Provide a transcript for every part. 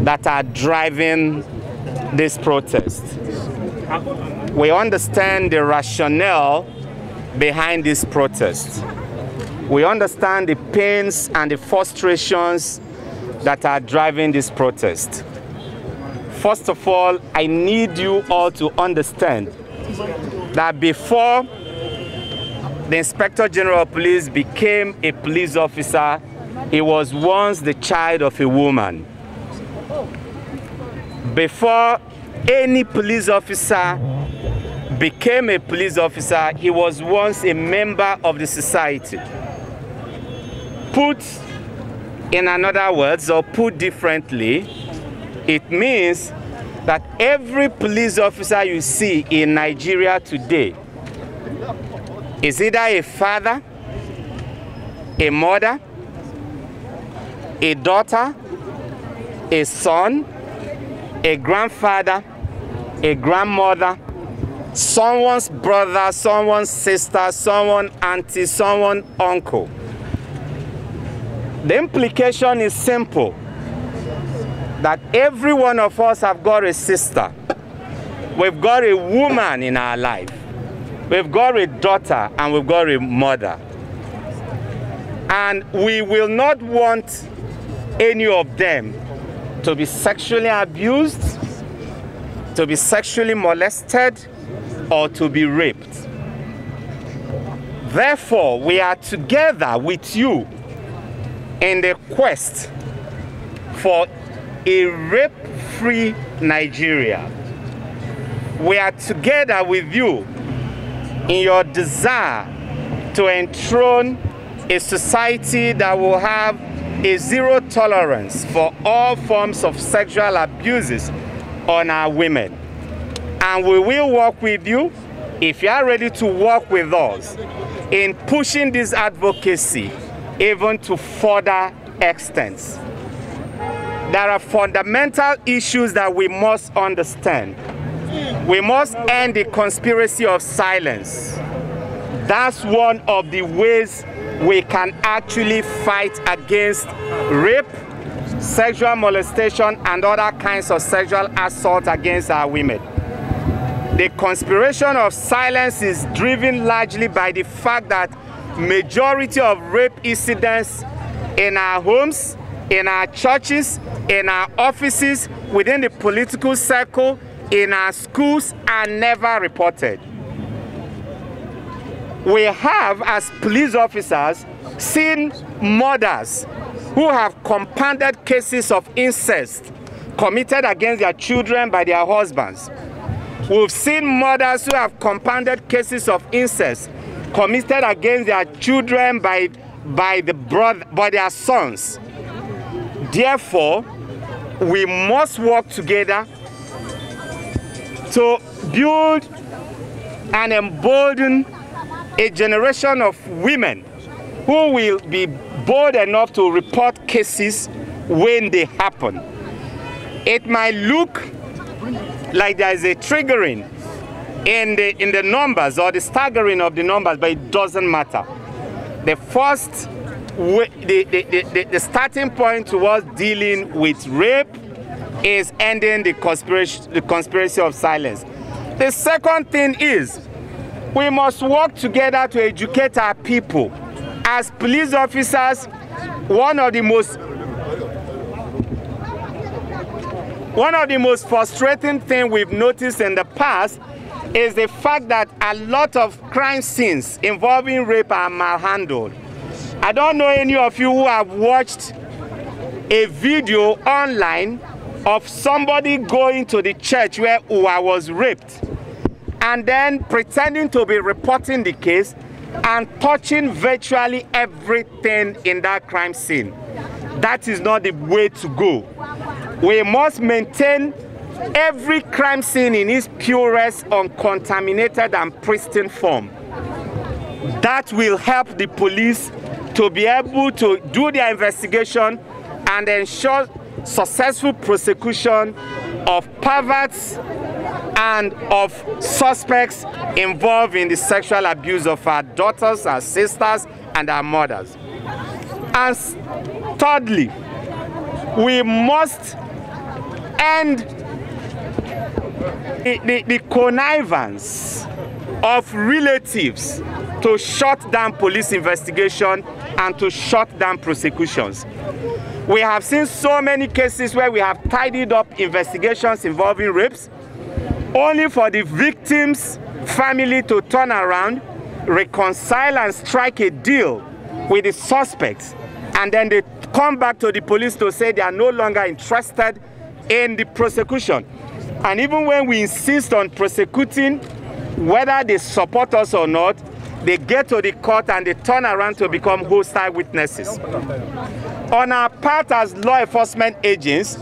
that are driving this protest. We understand the rationale behind this protest. We understand the pains and the frustrations that are driving this protest. First of all, I need you all to understand that before the Inspector General of Police became a police officer, he was once the child of a woman. Before any police officer became a police officer, he was once a member of the society. Put in another words, or put differently, it means that every police officer you see in Nigeria today is either a father, a mother, a daughter, a son, a grandfather, a grandmother, someone's brother, someone's sister, someone's auntie, someone's uncle. The implication is simple, that every one of us have got a sister. We've got a woman in our life. We've got a daughter and we've got a mother. And we will not want any of them to be sexually abused, to be sexually molested, or to be raped. Therefore, we are together with you in the quest for a rape-free Nigeria. We are together with you in your desire to enthrone a society that will have a zero tolerance for all forms of sexual abuses on our women. And we will work with you, if you are ready to work with us, in pushing this advocacy even to further extents. There are fundamental issues that we must understand. We must end the conspiracy of silence. That's one of the ways we can actually fight against rape, sexual molestation, and other kinds of sexual assault against our women. The conspiration of silence is driven largely by the fact that majority of rape incidents in our homes, in our churches, in our offices, within the political circle, in our schools are never reported. We have, as police officers, seen mothers who have compounded cases of incest committed against their children by their husbands. We've seen mothers who have compounded cases of incest committed against their children by their sons. Therefore, we must work together to build and embolden a generation of women who will be bold enough to report cases when they happen. It might look like there is a triggering in the numbers or the staggering of the numbers, but it doesn't matter. The first, the starting point towards dealing with rape is ending the conspiracy of silence. The second thing is we must work together to educate our people. As police officers, one of the most frustrating things we've noticed in the past is the fact that a lot of crime scenes involving rape are malhandled. I don't know any of you who have watched a video online of somebody going to the church where Uwa was raped and then pretending to be reporting the case and touching virtually everything in that crime scene. That is not the way to go. We must maintain every crime scene in its purest, uncontaminated, and pristine form. That will help the police to be able to do their investigation and ensure successful prosecution of perverts and of suspects involved in the sexual abuse of our daughters, our sisters, and our mothers. And thirdly, we must end the connivance of relatives to shut down police investigation and to shut down prosecutions. We have seen so many cases where we have tidied up investigations involving rapes, only for the victim's family to turn around, reconcile and strike a deal with the suspects, and then they come back to the police to say they are no longer interested in the prosecution. And even when we insist on prosecuting, whether they support us or not, they get to the court and they turn around to become hostile witnesses. On our part as law enforcement agents,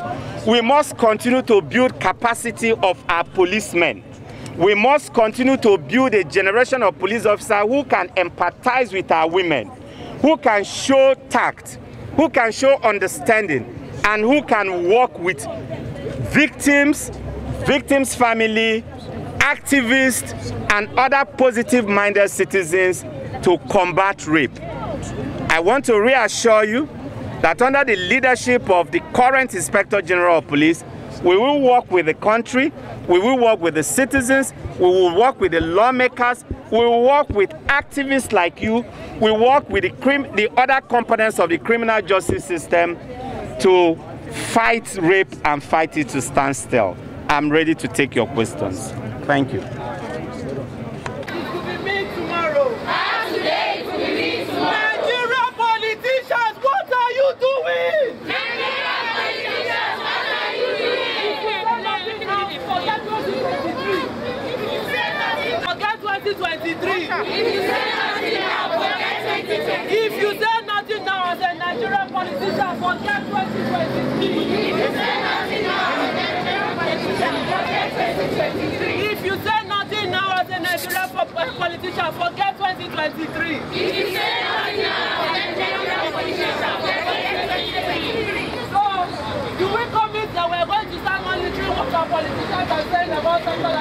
we must continue to build capacity of our policemen. We must continue to build a generation of police officers who can empathize with our women, who can show tact, who can show understanding, and who can work with victims, victims' family, activists, and other positive-minded citizens to combat rape. I want to reassure you that under the leadership of the current Inspector General of Police, we will work with the country, we will work with the citizens, we will work with the lawmakers, we will work with activists like you, we work with the other components of the criminal justice system to fight rape and fight it to stand still. I'm ready to take your questions. Thank you. If you say nothing now as a Nigerian politician, forget 2023. If you say nothing now as a Nigerian politician, forget 2023. If you say nothing now as a Nigerian politician, forget 2023. So, do we commit that we're going to start monitoring what our politicians are saying about something like